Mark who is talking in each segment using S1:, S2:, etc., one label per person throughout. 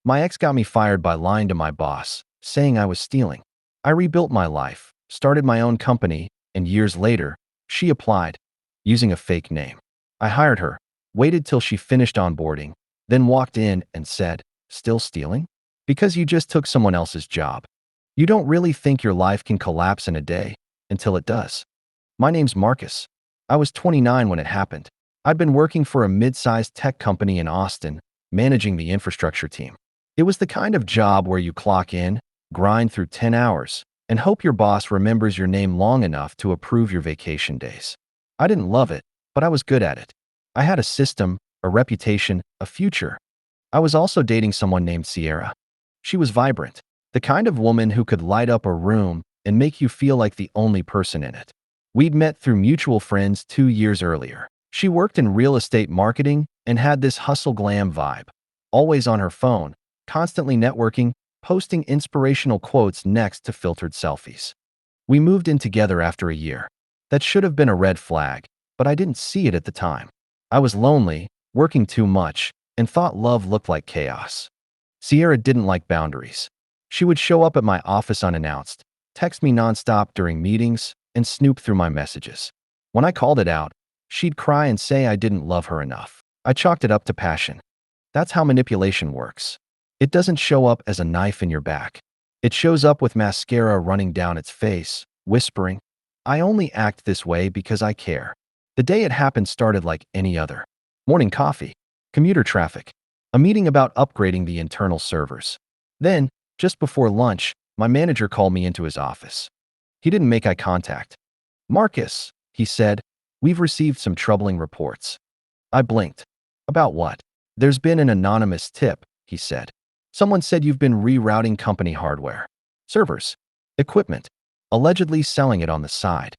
S1: My ex got me fired by lying to my boss, saying I was stealing. I rebuilt my life, started my own company, and years later, she applied, using a fake name. I hired her, waited till she finished onboarding, then walked in and said, "Still stealing? Because you just took someone else's job. You don't really think your life can collapse in a day, until it does." My name's Marcus. I was 29 when it happened. I'd been working for a mid-sized tech company in Austin, managing the infrastructure team. It was the kind of job where you clock in, grind through 10 hours, and hope your boss remembers your name long enough to approve your vacation days. I didn't love it, but I was good at it. I had a system, a reputation, a future. I was also dating someone named Sierra. She was vibrant, the kind of woman who could light up a room and make you feel like the only person in it. We'd met through mutual friends 2 years earlier. She worked in real estate marketing and had this hustle glam vibe. Always on her phone, constantly networking, posting inspirational quotes next to filtered selfies. We moved in together after a year. That should have been a red flag, but I didn't see it at the time. I was lonely, working too much, and thought love looked like chaos. Sierra didn't like boundaries. She would show up at my office unannounced, text me nonstop during meetings, and snoop through my messages. When I called it out, she'd cry and say I didn't love her enough. I chalked it up to passion. That's how manipulation works. It doesn't show up as a knife in your back. It shows up with mascara running down its face, whispering, "I only act this way because I care." The day it happened started like any other. Morning coffee, commuter traffic, a meeting about upgrading the internal servers. Then, just before lunch, my manager called me into his office. He didn't make eye contact. "Marcus," he said, "we've received some troubling reports." I blinked. "About what?" "There's been an anonymous tip," he said. "Someone said you've been rerouting company hardware, servers, equipment, allegedly selling it on the side."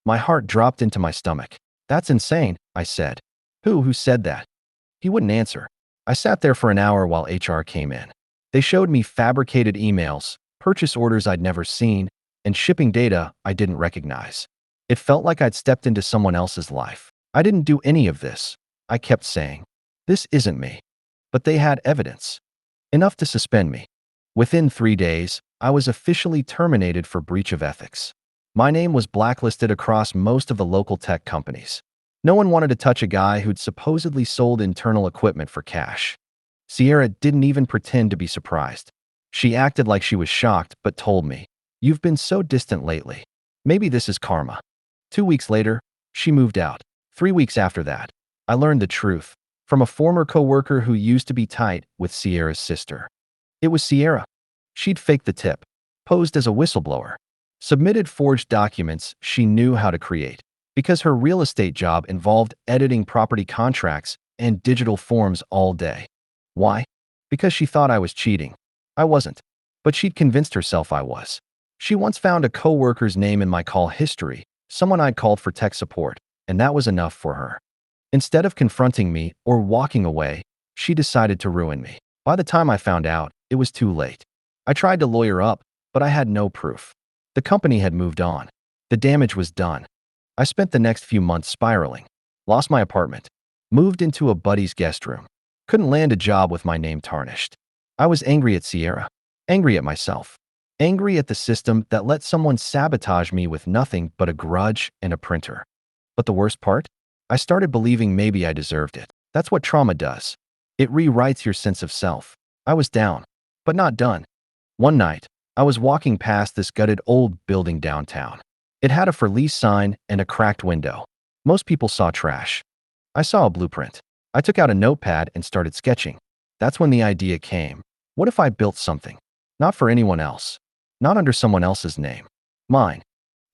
S1: My heart dropped into my stomach. "That's insane," I said. Who said that?" He wouldn't answer. I sat there for an hour while HR came in. They showed me fabricated emails, purchase orders I'd never seen, and shipping data I didn't recognize. It felt like I'd stepped into someone else's life. I didn't do any of this. I kept saying, "This isn't me." But they had evidence. Enough to suspend me. Within 3 days, I was officially terminated for breach of ethics. My name was blacklisted across most of the local tech companies. No one wanted to touch a guy who'd supposedly sold internal equipment for cash. Sierra didn't even pretend to be surprised. She acted like she was shocked, but told me, "You've been so distant lately. Maybe this is karma." 2 weeks later, she moved out. 3 weeks after that, I learned the truth from a former coworker who used to be tight with Sierra's sister. It was Sierra. She'd faked the tip, posed as a whistleblower, submitted forged documents she knew how to create, because her real estate job involved editing property contracts and digital forms all day. Why? Because she thought I was cheating. I wasn't, but she'd convinced herself I was. She once found a coworker's name in my call history, someone I'd called for tech support, and that was enough for her. Instead of confronting me or walking away, she decided to ruin me. By the time I found out, it was too late. I tried to lawyer up, but I had no proof. The company had moved on. The damage was done. I spent the next few months spiraling. Lost my apartment. Moved into a buddy's guest room. Couldn't land a job with my name tarnished. I was angry at Sierra. Angry at myself. Angry at the system that let someone sabotage me with nothing but a grudge and a printer. But the worst part? I started believing maybe I deserved it. That's what trauma does. It rewrites your sense of self. I was down, but not done. One night, I was walking past this gutted old building downtown. It had a for lease sign and a cracked window. Most people saw trash. I saw a blueprint. I took out a notepad and started sketching. That's when the idea came. What if I built something? Not for anyone else. Not under someone else's name. Mine.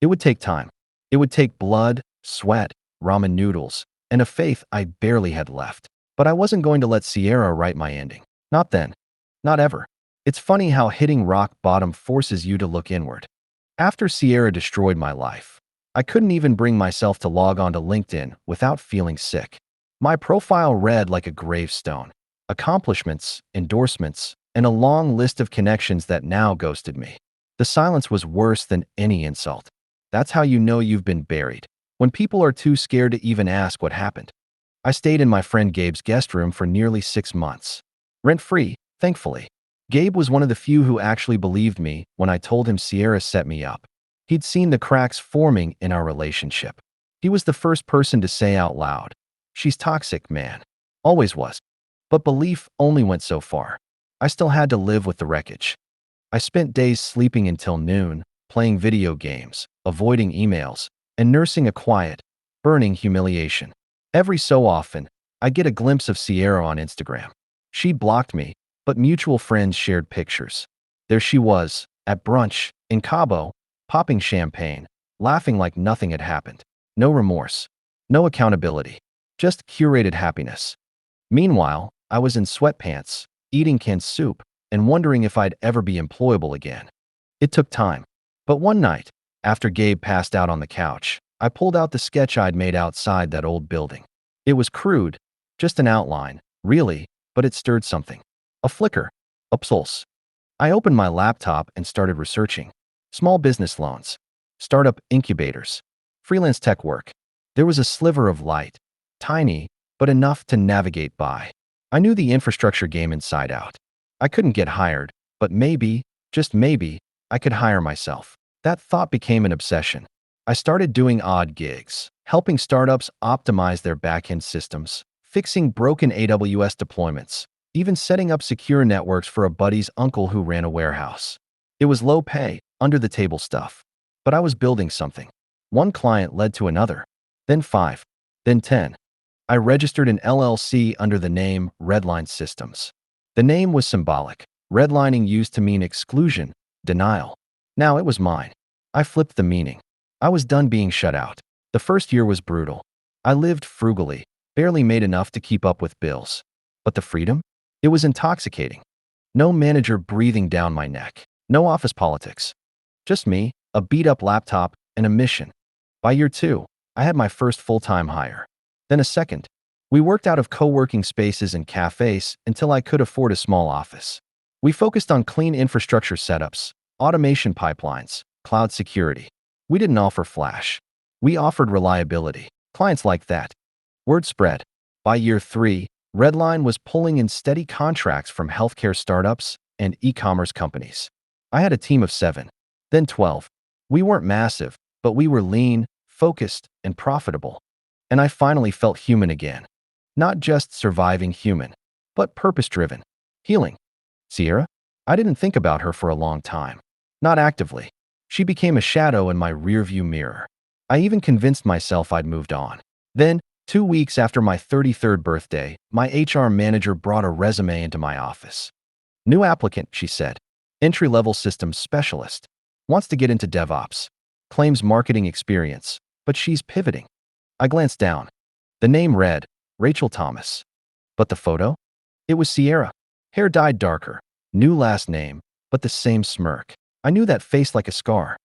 S1: It would take time. It would take blood, sweat, ramen noodles, and a faith I barely had left. But I wasn't going to let Sierra write my ending. Not then. Not ever. It's funny how hitting rock bottom forces you to look inward. After Sierra destroyed my life, I couldn't even bring myself to log on to LinkedIn without feeling sick. My profile read like a gravestone. Accomplishments, endorsements, and a long list of connections that now ghosted me. The silence was worse than any insult. That's how you know you've been buried. When people are too scared to even ask what happened. I stayed in my friend Gabe's guest room for nearly 6 months. Rent-free, thankfully. Gabe was one of the few who actually believed me when I told him Sierra set me up. He'd seen the cracks forming in our relationship. He was the first person to say out loud, "She's toxic, man." Always was. But belief only went so far. I still had to live with the wreckage. I spent days sleeping until noon, playing video games, avoiding emails, and nursing a quiet, burning humiliation. Every so often, I get a glimpse of Sierra on Instagram. She blocked me, but mutual friends shared pictures. There she was, at brunch, in Cabo, popping champagne, laughing like nothing had happened. No remorse, no accountability, just curated happiness. Meanwhile, I was in sweatpants, eating canned soup, and wondering if I'd ever be employable again. It took time. But one night, after Gabe passed out on the couch, I pulled out the sketch I'd made outside that old building. It was crude, just an outline, really, but it stirred something. A flicker, a pulse. I opened my laptop and started researching. Small business loans, startup incubators, freelance tech work. There was a sliver of light, tiny, but enough to navigate by. I knew the infrastructure game inside out. I couldn't get hired, but maybe, just maybe, I could hire myself. That thought became an obsession. I started doing odd gigs, helping startups optimize their backend systems, fixing broken AWS deployments, even setting up secure networks for a buddy's uncle who ran a warehouse. It was low pay, under-the-table stuff. But I was building something. One client led to another, then 5, then 10. I registered an LLC under the name Redline Systems. The name was symbolic. Redlining used to mean exclusion, denial. Now it was mine. I flipped the meaning. I was done being shut out. The first year was brutal. I lived frugally, barely made enough to keep up with bills. But the freedom? It was intoxicating. No manager breathing down my neck. No office politics. Just me, a beat-up laptop, and a mission. By year 2, I had my first full-time hire. Then a second. We worked out of co-working spaces and cafes until I could afford a small office. We focused on clean infrastructure setups, automation pipelines, cloud security. We didn't offer flash. We offered reliability. Clients like that. Word spread. By year 3, Redline was pulling in steady contracts from healthcare startups and e-commerce companies. I had a team of 7, then 12. We weren't massive, but we were lean, focused, and profitable. And I finally felt human again. Not just surviving human, but purpose-driven. Healing. Sierra? I didn't think about her for a long time. Not actively. She became a shadow in my rearview mirror. I even convinced myself I'd moved on. Then, 2 weeks after my 33rd birthday, my HR manager brought a resume into my office. New applicant, she said. Entry-level systems specialist. Wants to get into DevOps. Claims marketing experience, but she's pivoting. I glanced down. The name read, Rachel Thomas. But the photo? It was Sierra. Hair dyed darker. New last name, but the same smirk. I knew that face like a scar.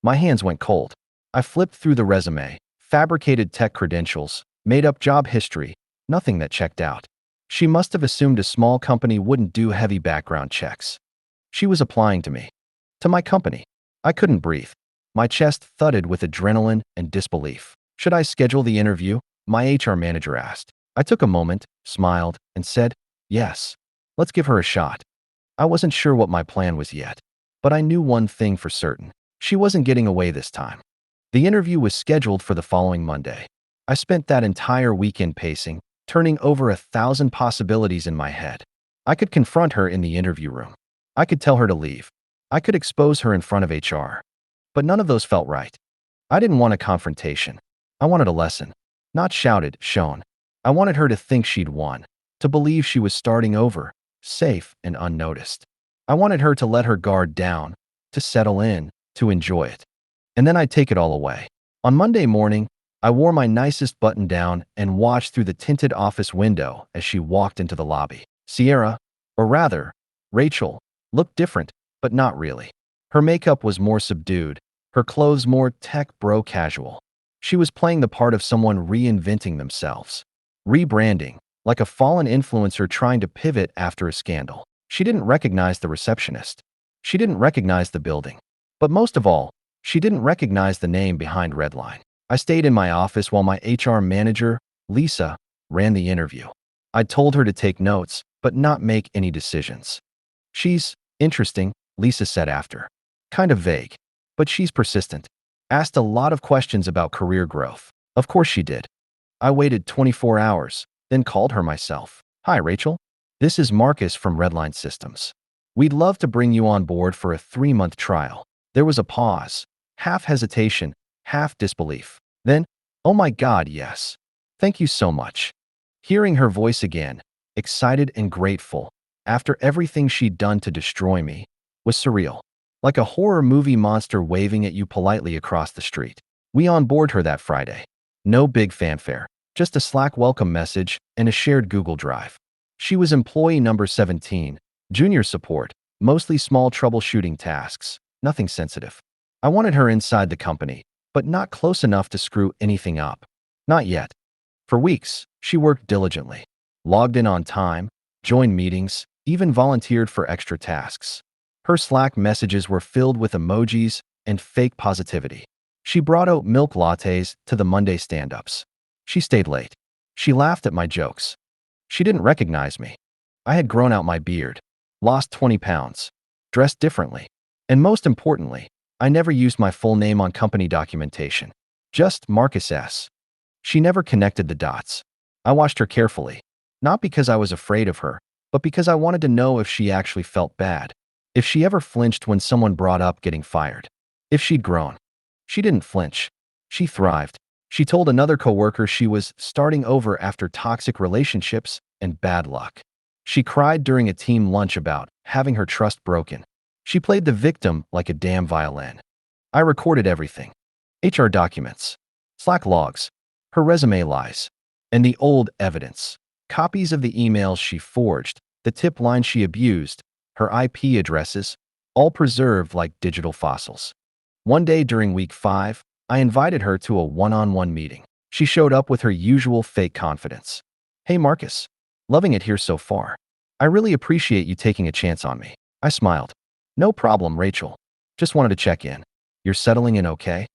S1: My hands went cold. I flipped through the resume, fabricated tech credentials, made up job history, nothing that checked out. She must have assumed a small company wouldn't do heavy background checks. She was applying to me. To my company. I couldn't breathe. My chest thudded with adrenaline and disbelief. Should I schedule the interview? My HR manager asked. I took a moment, smiled, and said, yes. Let's give her a shot. I wasn't sure what my plan was yet, but I knew one thing for certain. She wasn't getting away this time. The interview was scheduled for the following Monday. I spent that entire weekend pacing, turning over 1,000 possibilities in my head. I could confront her in the interview room. I could tell her to leave. I could expose her in front of HR. But none of those felt right. I didn't want a confrontation. I wanted a lesson. Not shouted, shown. I wanted her to think she'd won, to believe she was starting over, safe and unnoticed. I wanted her to let her guard down, to settle in, to enjoy it. And then I'd take it all away. On Monday morning, I wore my nicest button down and watched through the tinted office window as she walked into the lobby. Sierra, or rather, Rachel, looked different, but not really. Her makeup was more subdued, her clothes more tech bro casual. She was playing the part of someone reinventing themselves. Rebranding, like a fallen influencer trying to pivot after a scandal. She didn't recognize the receptionist. She didn't recognize the building. But most of all, she didn't recognize the name behind Redline. I stayed in my office while my HR manager, Lisa, ran the interview. I told her to take notes, but not make any decisions. She's interesting, Lisa said after. Kind of vague. But she's persistent. Asked a lot of questions about career growth. Of course she did. I waited 24 hours, then called her myself. Hi, Rachel. This is Marcus from Redline Systems. We'd love to bring you on board for a 3-month trial. There was a pause, half hesitation, half disbelief. Then, oh my God, yes. Thank you so much. Hearing her voice again, excited and grateful, after everything she'd done to destroy me, was surreal. Like a horror movie monster waving at you politely across the street. We onboard her that Friday. No big fanfare, just a Slack welcome message and a shared Google Drive. She was employee number 17, junior support, mostly small troubleshooting tasks, nothing sensitive. I wanted her inside the company, but not close enough to screw anything up. Not yet. For weeks, she worked diligently, logged in on time, joined meetings, even volunteered for extra tasks. Her Slack messages were filled with emojis and fake positivity. She brought oat milk lattes to the Monday stand-ups. She stayed late. She laughed at my jokes. She didn't recognize me. I had grown out my beard, lost 20 pounds, dressed differently, and most importantly, I never used my full name on company documentation. Just Marcus S. She never connected the dots. I watched her carefully, not because I was afraid of her, but because I wanted to know if she actually felt bad. If she ever flinched when someone brought up getting fired. If she'd grown. She didn't flinch. She thrived. She told another coworker she was starting over after toxic relationships and bad luck. She cried during a team lunch about having her trust broken. She played the victim like a damn violin. I recorded everything. HR documents, Slack logs, her resume lies, and the old evidence. Copies of the emails she forged, the tip line she abused, her IP addresses, all preserved like digital fossils. One day during week 5, I invited her to a one-on-one meeting. She showed up with her usual fake confidence. Hey Marcus, loving it here so far. I really appreciate you taking a chance on me. I smiled. No problem, Rachel. Just wanted to check in. You're settling in okay?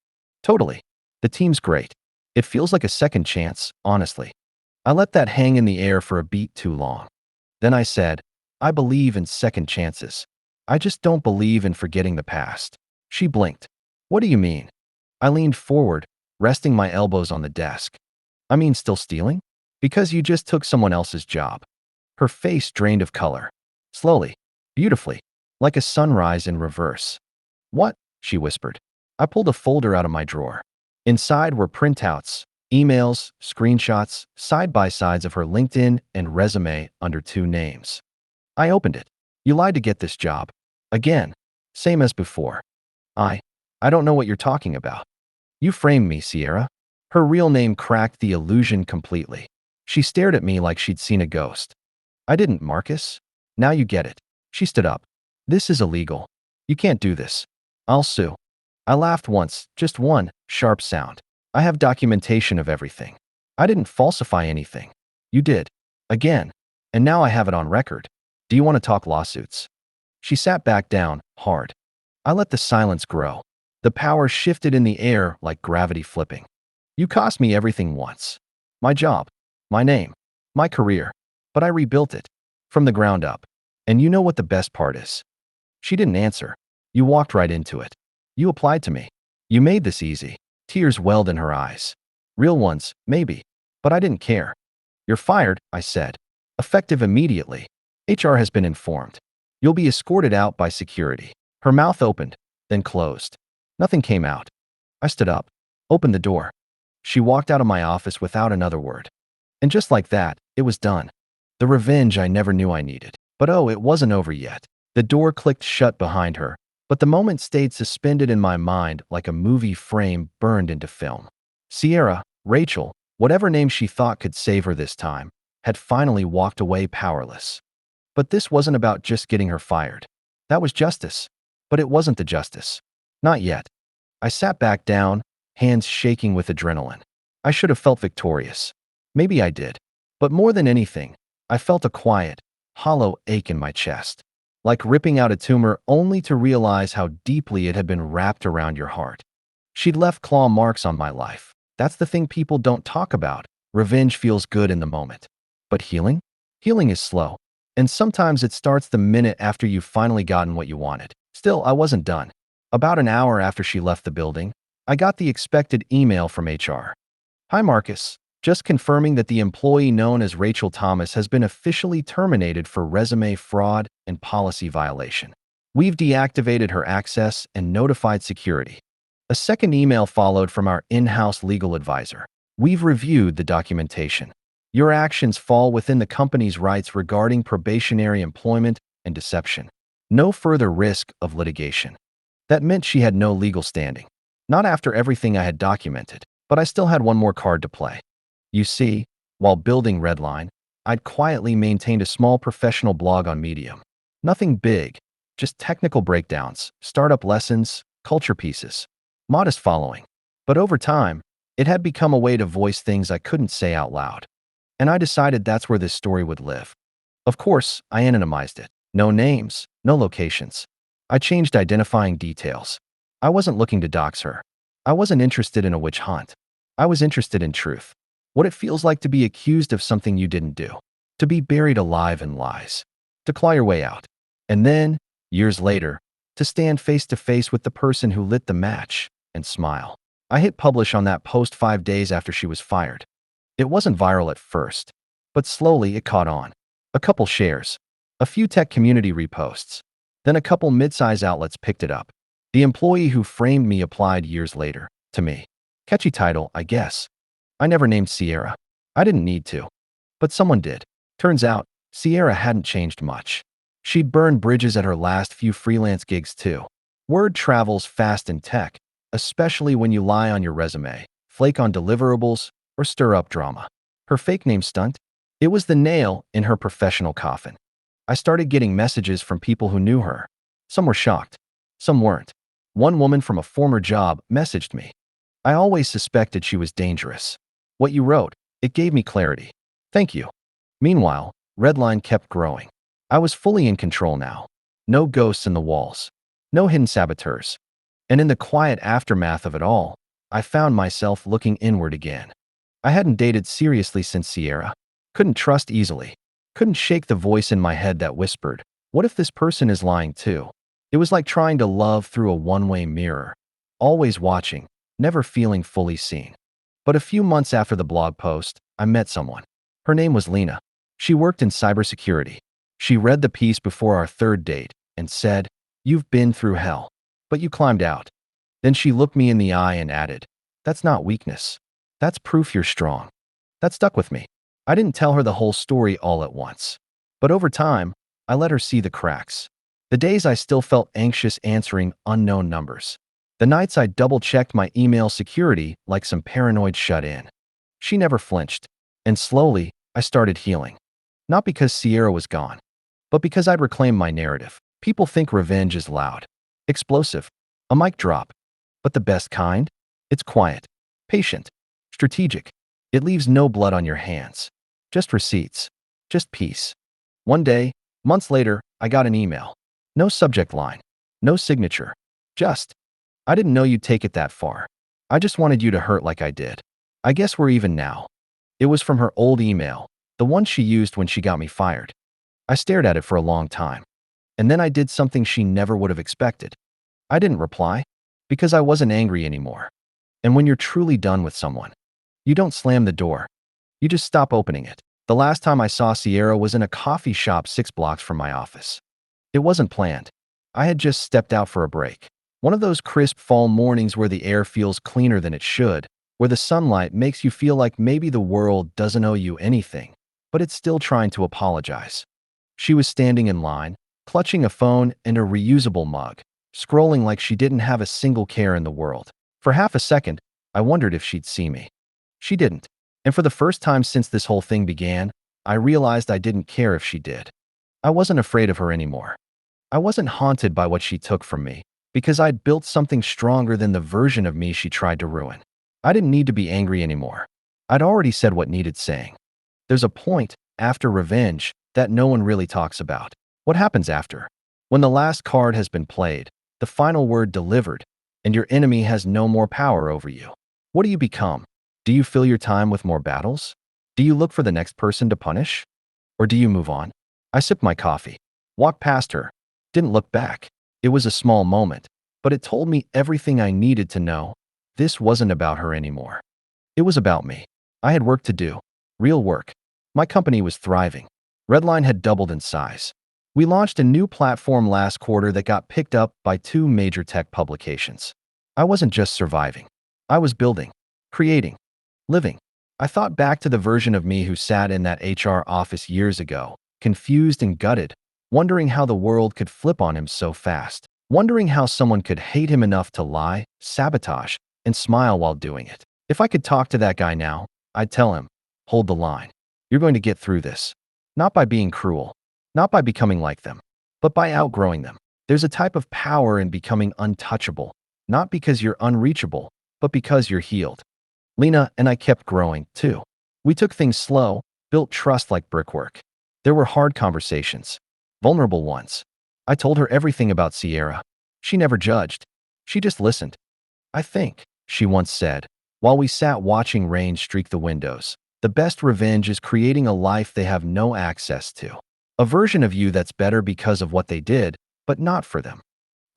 S1: Totally. The team's great. It feels like a second chance, honestly. I let that hang in the air for a beat too long. Then I said, I believe in second chances. I just don't believe in forgetting the past. She blinked. What do you mean? I leaned forward, resting my elbows on the desk. I mean still stealing? Because you just took someone else's job. Her face drained of color. Slowly, beautifully, like a sunrise in reverse. What? She whispered. I pulled a folder out of my drawer. Inside were printouts, emails, screenshots, side-by-sides of her LinkedIn and resume under 2 names. I opened it. You lied to get this job. Again. Same as before. I don't know what you're talking about. You framed me, Sierra. Her real name cracked the illusion completely. She stared at me like she'd seen a ghost. I didn't, Marcus. Now you get it. She stood up. This is illegal. You can't do this. I'll sue. I laughed once, just one, sharp sound. I have documentation of everything. I didn't falsify anything. You did. Again. And now I have it on record. Do you want to talk lawsuits? She sat back down, hard. I let the silence grow. The power shifted in the air like gravity flipping. You cost me everything once. My job, my name, my career. But I rebuilt it. From the ground up. And you know what the best part is? She didn't answer. You walked right into it. You applied to me. You made this easy. Tears welled in her eyes. Real ones, maybe. But I didn't care. You're fired, I said. Effective immediately. HR has been informed. You'll be escorted out by security. Her mouth opened, then closed. Nothing came out. I stood up, opened the door. She walked out of my office without another word. And just like that, it was done. The revenge I never knew I needed. But oh, it wasn't over yet. The door clicked shut behind her, but the moment stayed suspended in my mind like a movie frame burned into film. Sierra, Rachel, whatever name she thought could save her this time, had finally walked away powerless. But this wasn't about just getting her fired. That was justice. But it wasn't the justice. Not yet. I sat back down, hands shaking with adrenaline. I should have felt victorious. Maybe I did. But more than anything, I felt a quiet, hollow ache in my chest. Like ripping out a tumor only to realize how deeply it had been wrapped around your heart. She'd left claw marks on my life. That's the thing people don't talk about. Revenge feels good in the moment. But healing? Healing is slow. And sometimes it starts the minute after you've finally gotten what you wanted. Still, I wasn't done. About an hour after she left the building, I got the expected email from HR. Hi Marcus, just confirming that the employee known as Rachel Thomas has been officially terminated for resume fraud and policy violation. We've deactivated her access and notified security. A second email followed from our in-house legal advisor. We've reviewed the documentation. Your actions fall within the company's rights regarding probationary employment and deception. No further risk of litigation. That meant she had no legal standing. Not after everything I had documented, but I still had one more card to play. You see, while building Redline, I'd quietly maintained a small professional blog on Medium. Nothing big, just technical breakdowns, startup lessons, culture pieces. Modest following. But over time, it had become a way to voice things I couldn't say out loud. And I decided that's where this story would live. Of course, I anonymized it. No names, no locations. I changed identifying details. I wasn't looking to dox her. I wasn't interested in a witch hunt. I was interested in truth. What it feels like to be accused of something you didn't do. To be buried alive in lies. To claw your way out. And then, years later, to stand face to face with the person who lit the match and smile. I hit publish on that post 5 days after she was fired. It wasn't viral at first, but slowly it caught on. A couple shares, a few tech community reposts, then a couple mid-size outlets picked it up. The employee who framed me applied years later, to me. Catchy title, I guess. I never named Sierra. I didn't need to. But someone did. Turns out, Sierra hadn't changed much. She'd burned bridges at her last few freelance gigs too. Word travels fast in tech, especially when you lie on your resume, flake on deliverables, or stir up drama. Her fake name stunt? It was the nail in her professional coffin. I started getting messages from people who knew her. Some were shocked. Some weren't. One woman from a former job messaged me. I always suspected she was dangerous. What you wrote, it gave me clarity. Thank you. Meanwhile, Redline kept growing. I was fully in control now. No ghosts in the walls. No hidden saboteurs. And in the quiet aftermath of it all, I found myself looking inward again. I hadn't dated seriously since Sierra. Couldn't trust easily. Couldn't shake the voice in my head that whispered, what if this person is lying too? It was like trying to love through a one-way mirror. Always watching, never feeling fully seen. But a few months after the blog post, I met someone. Her name was Lena. She worked in cybersecurity. She read the piece before our third date and said, "You've been through hell, but you climbed out." Then she looked me in the eye and added, "That's not weakness. That's proof you're strong." That stuck with me. I didn't tell her the whole story all at once. But over time, I let her see the cracks. The days I still felt anxious answering unknown numbers. The nights I double-checked my email security like some paranoid shut-in. She never flinched. And slowly, I started healing. Not because Sierra was gone, but because I'd reclaimed my narrative. People think revenge is loud, explosive, a mic drop. But the best kind? It's quiet, patient, strategic. It leaves no blood on your hands. Just receipts. Just peace. One day, months later, I got an email. No subject line. No signature. Just, "I didn't know you'd take it that far. I just wanted you to hurt like I did. I guess we're even now." It was from her old email, the one she used when she got me fired. I stared at it for a long time. And then I did something she never would have expected. I didn't reply, because I wasn't angry anymore. And when you're truly done with someone, you don't slam the door. You just stop opening it. The last time I saw Sierra was in a coffee shop 6 blocks from my office. It wasn't planned. I had just stepped out for a break. One of those crisp fall mornings where the air feels cleaner than it should, where the sunlight makes you feel like maybe the world doesn't owe you anything, but it's still trying to apologize. She was standing in line, clutching a phone and a reusable mug, scrolling like she didn't have a single care in the world. For half a second, I wondered if she'd see me. She didn't. And for the first time since this whole thing began, I realized I didn't care if she did. I wasn't afraid of her anymore. I wasn't haunted by what she took from me, because I'd built something stronger than the version of me she tried to ruin. I didn't need to be angry anymore. I'd already said what needed saying. There's a point, after revenge, that no one really talks about. What happens after? When the last card has been played, the final word delivered, and your enemy has no more power over you. What do you become? Do you fill your time with more battles? Do you look for the next person to punish? Or do you move on? I sipped my coffee, walked past her, didn't look back. It was a small moment, but it told me everything I needed to know. This wasn't about her anymore. It was about me. I had work to do. Real work. My company was thriving. Redline had doubled in size. We launched a new platform last quarter that got picked up by two major tech publications. I wasn't just surviving. I was building, creating, living. I thought back to the version of me who sat in that HR office years ago, confused and gutted, wondering how the world could flip on him so fast, wondering how someone could hate him enough to lie, sabotage, and smile while doing it. If I could talk to that guy now, I'd tell him, hold the line. You're going to get through this. Not by being cruel, not by becoming like them, but by outgrowing them. There's a type of power in becoming untouchable, not because you're unreachable, but because you're healed. Lena and I kept growing, too. We took things slow, built trust like brickwork. There were hard conversations, vulnerable ones. I told her everything about Sierra. She never judged. She just listened. I think, she once said, while we sat watching rain streak the windows, the best revenge is creating a life they have no access to. A version of you that's better because of what they did, but not for them.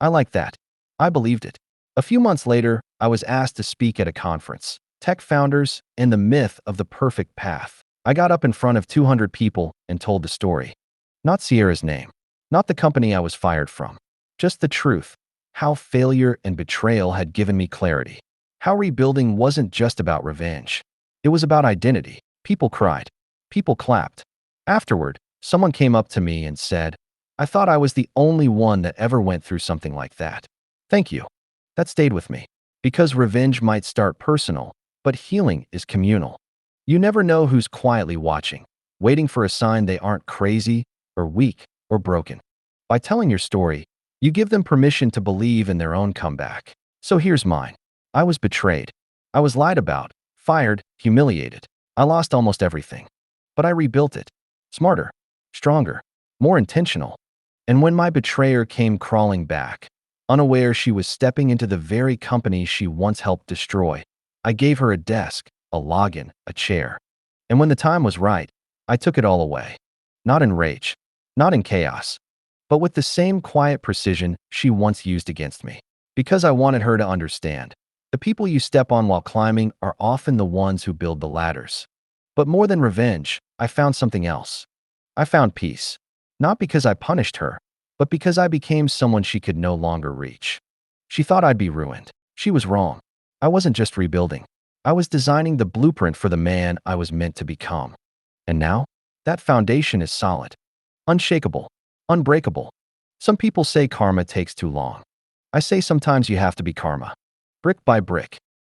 S1: I like that. I believed it. A few months later, I was asked to speak at a conference, Tech Founders and the Myth of the Perfect Path. I got up in front of 200 people and told the story. Not Sierra's name, not the company I was fired from, just the truth, how failure and betrayal had given me clarity, how rebuilding wasn't just about revenge. It was about identity. People cried. People clapped. Afterward, someone came up to me and said, I thought I was the only one that ever went through something like that. Thank you. That stayed with me. Because revenge might start personal, but healing is communal. You never know who's quietly watching, waiting for a sign they aren't crazy or weak or broken. By telling your story, you give them permission to believe in their own comeback. So here's mine. I was betrayed. I was lied about, fired, humiliated. I lost almost everything. But I rebuilt it. Smarter, stronger, more intentional. And when my betrayer came crawling back, unaware she was stepping into the very company she once helped destroy, I gave her a desk, a login, a chair. And when the time was right, I took it all away. Not in rage, not in chaos, but with the same quiet precision she once used against me. Because I wanted her to understand. The people you step on while climbing are often the ones who build the ladders. But more than revenge, I found something else. I found peace. Not because I punished her, but because I became someone she could no longer reach. She thought I'd be ruined. She was wrong. I wasn't just rebuilding. I was designing the blueprint for the man I was meant to become. And now, that foundation is solid, unshakable, unbreakable. Some people say karma takes too long. I say sometimes you have to be karma. Brick by brick,